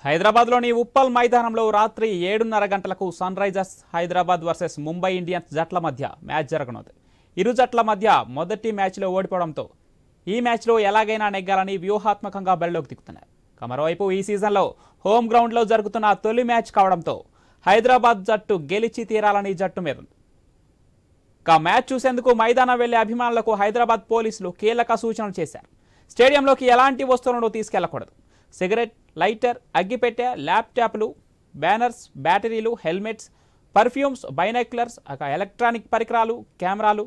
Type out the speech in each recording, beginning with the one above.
హైదరాబాద్లోని ఉప్పల్ మైదానంలో రాత్రి 7:30 గంటలకు sun Risers Hyderabad versus Mumbai Indians జట్ల మధ్య మ్యాచ్ జరగనుంది. ఇరు జట్ల మధ్య మొదటి మ్యాచ్లో ఓడిపోవడంతో ఈ మ్యాచ్లో ఎలాగైనా నెగ్గాలని వ్యూహాత్మకంగా బరిలోకి దిగుతున్నారు. మరోవైపు ఈ సీజన్లో హోమ్ గ్రౌండ్లో జరుగుతున్న తొలి మ్యాచ్ కావడంతో హైదరాబాద్ జట్టు గెలిచి తీరాలని జట్టు మీద ఉంది. మ్యాచ్ చూసేందుకు మైదానం వెళ్లే అభిమానులకు హైదరాబాద్ పోలీసులు కీలక సూచనలు చేశారు. స్టేడియంలోకి ఎలాంటి వస్తువులను తీసుకెళ్లకూడదు. సిగరెట్, లైటర్, అగ్గిపెట్టె, ల్యాప్టాప్లు, బ్యానర్స్, బ్యాటరీలు, హెల్మెట్స్, పర్ఫ్యూమ్స్, బైనాక్యులర్స్, ఎలక్ట్రానిక్ పరికరాలు, కెమెరాలు,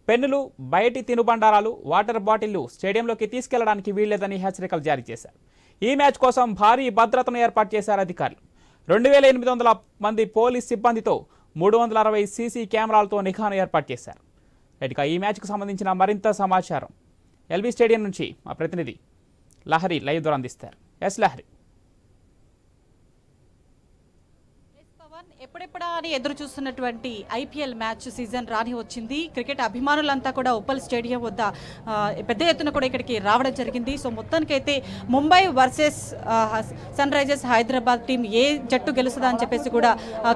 పెన్నులు, బయటి తినుబండారాలు, వాటర్ బాటిళ్లు స్టేడియంలోకి తీసుకెళ్లడానికి వీల్లేదని హెచ్చరికలు జారీ చేశారు. ఈ మ్యాచ్ కోసం భారీ భద్రతను ఏర్పాటు చేశారు అధికారులు. 2800 మంది పోలీస్ సిబ్బందితో 360 సీసీ కెమెరాలతో నిఘాను ఏర్పాటు చేశారు. ఇక ఈ మ్యాచ్కు సంబంధించిన మరింత సమాచారం ఎల్బీ స్టేడియం నుంచి మా ప్రతినిధి లహరి లైవ్ ద్వారా అందిస్తారు. ఎస్ లహరి. ఎప్పుడెప్పుడా అని ఎదురు చూస్తున్నటువంటి ఐపీఎల్ మ్యాచ్ సీజన్ రాని వచ్చింది. క్రికెట్ అభిమానులంతా కూడా ఉప్పల్ స్టేడియం వద్ద పెద్ద ఎత్తున కూడా ఇక్కడికి రావడం జరిగింది. సో మొత్తానికైతే Mumbai versus sun Risers Hyderabad team ఏ జట్టు గెలుస్తుందా అని చెప్పేసి కూడా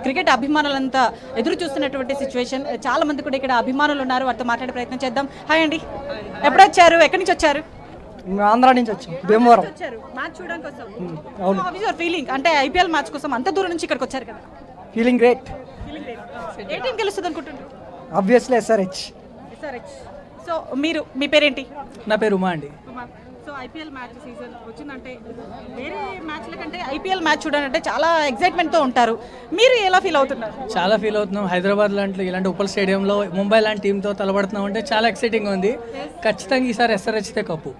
క్రికెట్ అభిమానులంతా ఎదురు చూస్తున్నటువంటి సిచ్యువేషన్. చాలా మంది కూడా ఇక్కడ అభిమానులు ఉన్నారు, వారితో మాట్లాడే ప్రయత్నం చేద్దాం. హాయ్ అండి, ఎప్పుడు వచ్చారు, ఎక్కడి నుంచి వచ్చారు? ఆంధ్ర నుంచి వచ్చాం, భీమవరం. మ్యాచ్ చూడడానికి కోసం హౌ ఇస్ యువర్ ఫీలింగ్? అంటే ఐపీఎల్ మ్యాచ్ కోసం అంత దూరం నుంచి ఇక్కడికి వచ్చారు కదా. Feeling great. ఏ టీం గెలుస్తుంది అనుకుంటున్నారు? Obviously SRH. సో మీ పేరేంటి? నా పేరు ఉమా అండి. సో ఐపీఎల్ మ్యాచ్ సీజన్ వచ్చిందంటే వేరే మ్యాచ్ల కంటే ఐపీఎల్ మ్యాచ్ చూడాలంటే చాలా ఎక్సైట్మెంట్తో ఉంటారు. మీరు ఎలా ఫీల్ అవుతున్నారు? చాలా ఫీల్ అవుతున్నాం. హైదరాబాద్ ఇలాంటి ఉప్పల్ స్టేడియంలో ముంబై లాంటి టీంతో తలబడుతున్నాం అంటే చాలా ఎక్సైటింగ్ ఉంది. ఖచ్చితంగా ఈసారి ఎస్ఆర్హెచ్తే కప్పు.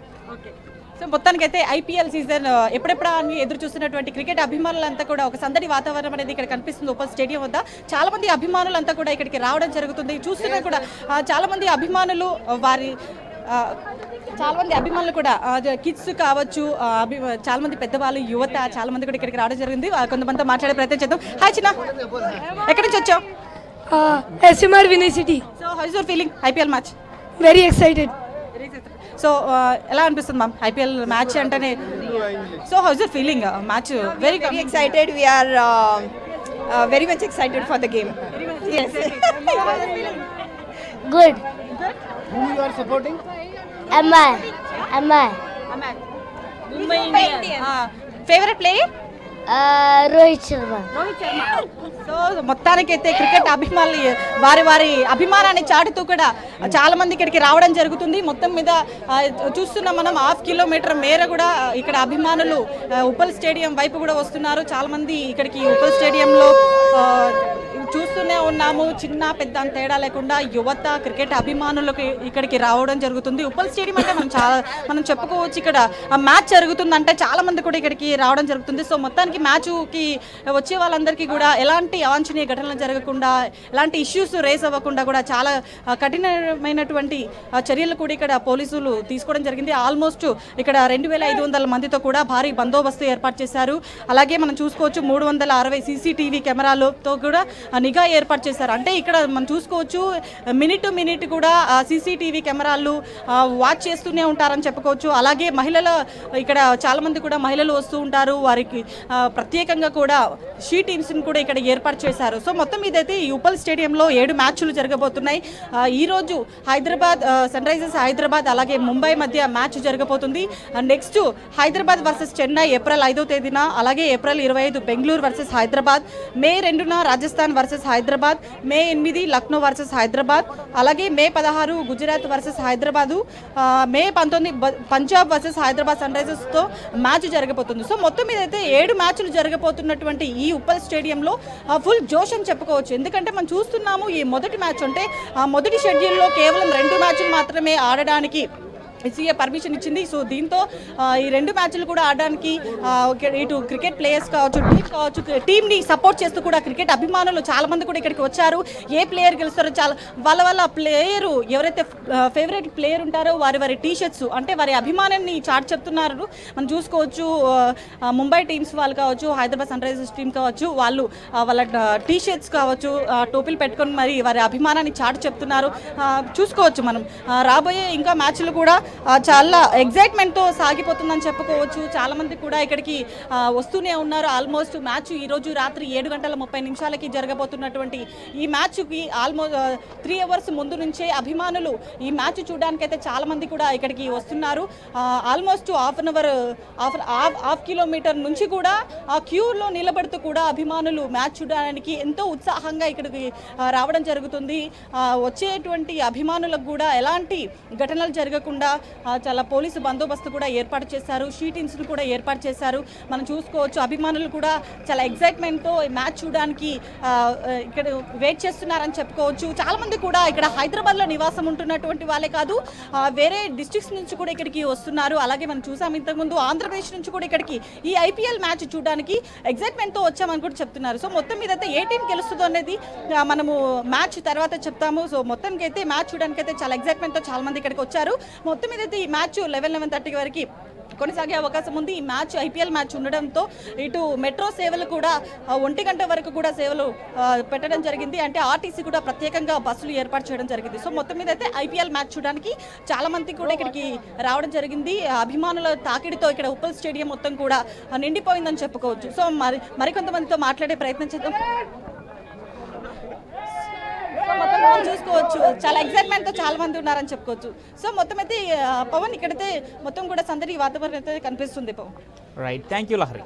సో మొత్తానికైతే ఐపీఎల్ సీజన్ ఎప్పుడెప్పుడా అని ఎదురు చూస్తున్నటువంటి క్రికెట్ అభిమానులంతా కూడా ఒక సందడి వాతావరణం అనేది ఇక్కడ కనిపిస్తుంది ఉప్పల్ స్టేడియం వద్ద. చాలా మంది అభిమానులంతా కూడా ఇక్కడికి రావడం జరుగుతుంది. చూస్తున్నా కూడా చాలా మంది అభిమానులు కూడా కిడ్స్ కావచ్చు, చాలా మంది పెద్దవాళ్ళు, యువత చాలా మంది కూడా ఇక్కడికి రావడం జరిగింది. కొంతమందితో మాట్లాడే ప్రయత్నం చేద్దాం. హాయ్ చిన్న, ఎక్కడి నుంచి వచ్చావు? SMR Vinay City. So how is your feeling IPL match? Very excited. So ఎలా అనిపిస్తుంది మ్యామ్ ఐపీఎల్ మ్యాచ్ అంటేనే? So how is your feeling match? Very excited. We are very much excited for the game. Yes. Good. Who you are supporting? Amar. Mumbai Indians. Favorite player? Rohit Sharma. So మొత్తానికైతే cricket అభిమానులు వారి అభిమానాన్ని చాటుతూ కూడా చాలా మంది ఇక్కడికి రావడం జరుగుతుంది. మొత్తం మీద చూస్తున్నాం మనం 1/2 కిలోమీటర్ మేర కూడా ఇక్కడ అభిమానులు ఉప్పల్ స్టేడియం వైపు కూడా వస్తున్నారు. చాలా మంది ఇక్కడికి ఉప్పల్ స్టేడియంలో చూస్తూనే ఉన్నాము. చిన్న పెద్ద తేడా లేకుండా యువత క్రికెట్ అభిమానులకు ఇక్కడికి రావడం జరుగుతుంది. ఉప్పల్ స్టేడియం అంటే మనం చెప్పుకోవచ్చు ఇక్కడ మ్యాచ్ జరుగుతుందంటే చాలా మంది కూడా ఇక్కడికి రావడం జరుగుతుంది. సో మొత్తానికి మ్యాచ్కి వచ్చే వాళ్ళందరికీ కూడా ఎలాంటి అవాంఛనీయ ఘటనలు జరగకుండా, ఎలాంటి ఇష్యూస్ రేస్ అవ్వకుండా కూడా చాలా కఠినమైనటువంటి చర్యలు కూడా ఇక్కడ పోలీసులు తీసుకోవడం జరిగింది. ఆల్మోస్ట్ ఇక్కడ 2500 మందితో కూడా భారీ బందోబస్తు ఏర్పాటు చేశారు. అలాగే మనం చూసుకోవచ్చు 360 సీసీటీవీ కెమెరాలతో కూడా నిఘా ఏర్పాటు చేశారు. అంటే ఇక్కడ మనం చూసుకోవచ్చు మినిట్ టు మినిట్ కూడా సీసీటీవీ కెమెరాలు వాచ్ చేస్తూనే ఉంటారని చెప్పుకోవచ్చు. అలాగే ఇక్కడ చాలా మంది కూడా మహిళలు వస్తూ ఉంటారు. వారికి ప్రత్యేకంగా కూడా షీ టీమ్స్ని కూడా ఇక్కడ ఏర్పాటు చేశారు. సో మొత్తం మీదైతే ఈ ఉప్పల్ స్టేడియంలో 7 మ్యాచ్లు జరగబోతున్నాయి. ఈరోజు సన్ రైజర్స్ హైదరాబాద్ అలాగే ముంబై మధ్య మ్యాచ్ జరగబోతుంది. Next Hyderabad versus Chennai April 5వ తేదీన, అలాగే April 25 Bengaluru versus Hyderabad, May 2న Rajasthan versus Hyderabad, May 8 Lucknow versus Hyderabad, అలాగే May 16 Gujarat versus Hyderabad, May 19 Punjab versus Hyderabad సన్ రైజర్స్తో మ్యాచ్ జరగబోతుంది. సో మొత్తం మీద అయితే 7 మ్యాచ్లు జరగబోతున్నటువంటి ఈ ఉప్పల్ స్టేడియంలో ఫుల్ జోష్ అని చెప్పుకోవచ్చు. ఎందుకంటే మనం చూస్తున్నాము ఈ మొదటి మ్యాచ్ అంటే మొదటి షెడ్యూల్లో కేవలం 2 మ్యాచ్లు మాత్రమే ఆడడానికి ఎస్సీఏ పర్మిషన్ ఇచ్చింది. సో దీంతో ఈ 2 మ్యాచ్లు కూడా ఆడడానికి ఇటు క్రికెట్ ప్లేయర్స్ కావచ్చు టీంని సపోర్ట్ చేస్తూ కూడా క్రికెట్ అభిమానులు చాలా మంది కూడా ఇక్కడికి వచ్చారు. ఏ ప్లేయర్ గెలుస్తారో వాళ్ళ ప్లేయరు ఎవరైతే ఫేవరెట్ ప్లేయర్ ఉంటారో వారి టీ షర్ట్స్ అంటే వారి అభిమానాన్ని చాటి చెప్తున్నారు. మనం చూసుకోవచ్చు ముంబై టీమ్స్ వాళ్ళు కావచ్చు, హైదరాబాద్ సన్ రైజర్స్ టీం కావచ్చు, వాళ్ళ టీ షర్ట్స్ కావచ్చు టోపీలు పెట్టుకొని మరి వారి అభిమానాన్ని చాటి చెప్తున్నారు. చూసుకోవచ్చు మనం రాబోయే ఇంకా మ్యాచ్లు కూడా చాలా ఎగ్జైట్మెంట్తో సాగిపోతుందని చెప్పుకోవచ్చు. చాలామంది కూడా ఇక్కడికి వస్తూనే ఉన్నారు. ఆల్మోస్ట్ మ్యాచ్ ఈరోజు రాత్రి 7:30 జరగబోతున్నటువంటి ఈ మ్యాచ్కి ఆల్మోస్ట్ 3 అవర్స్ ముందు నుంచే అభిమానులు ఈ మ్యాచ్ చూడడానికైతే చాలామంది కూడా ఇక్కడికి వస్తున్నారు. ఆల్మోస్ట్ హాఫ్ కిలోమీటర్ నుంచి కూడా ఆ క్యూలో నిలబడుతూ కూడా అభిమానులు మ్యాచ్ చూడడానికి ఎంతో ఉత్సాహంగా ఇక్కడికి రావడం జరుగుతుంది. వచ్చేటువంటి అభిమానులకు కూడా ఎలాంటి ఘటనలు జరగకుండా చాలా పోలీసు బందోబస్తు కూడా ఏర్పాటు చేశారు. షీటింగ్స్ను కూడా ఏర్పాటు చేశారు. మనం చూసుకోవచ్చు అభిమానులు కూడా చాలా ఎగ్జైట్మెంట్తో మ్యాచ్ చూడడానికి ఇక్కడ వెయిట్ చేస్తున్నారని చెప్పుకోవచ్చు. చాలామంది కూడా ఇక్కడ హైదరాబాద్లో నివాసం ఉంటున్నటువంటి వాళ్ళే కాదు, వేరే డిస్ట్రిక్ట్స్ నుంచి కూడా ఇక్కడికి వస్తున్నారు. అలాగే మనం చూసాం ఇంతకుముందు ఆంధ్రప్రదేశ్ నుంచి కూడా ఇక్కడికి ఈ ఐపీఎల్ మ్యాచ్ చూడడానికి ఎగ్జైట్మెంట్తో వచ్చామని కూడా చెప్తున్నారు. సో మొత్తం మీద అయితే ఏ టీం గెలుస్తుందో అనేది మనము మ్యాచ్ తర్వాత చెప్తాము. సో మొత్తానికి అయితే మ్యాచ్ చూడడానికి అయితే చాలా ఎగ్జైట్మెంట్తో చాలా మంది ఇక్కడికి వచ్చారు. మొత్తం మీద అయితే ఈ మ్యాచ్ 11:30 వరకు కొనసాగే అవకాశం ఉంది. ఈ మ్యాచ్ ఐపీఎల్ మ్యాచ్ ఉండడంతో ఇటు మెట్రో సేవలు కూడా 1 గంట వరకు కూడా సేవలు పెట్టడం జరిగింది. అంటే ఆర్టీసీ కూడా ప్రత్యేకంగా బస్సులు ఏర్పాటు చేయడం జరిగింది. సో మొత్తం మీద అయితే ఐపీఎల్ మ్యాచ్ చూడడానికి చాలా మంది కూడా ఇక్కడికి రావడం జరిగింది. అభిమానుల తాకిడితో ఇక్కడ ఉప్పల్ స్టేడియం మొత్తం కూడా నిండిపోయిందని చెప్పుకోవచ్చు. సో మరికొంతమందితో మాట్లాడే ప్రయత్నం చేద్దాం. మొత్తం మనం చూసుకోవచ్చు చాలా ఎగ్జైట్మెంట్తో చాలా మంది ఉన్నారని చెప్పుకోవచ్చు. సో మొత్తం అయితే పవన్ ఇక్కడైతే మొత్తం కూడా సందడి వాతావరణం అయితే కనిపిస్తుంది. Pawan right, thank you Lahari.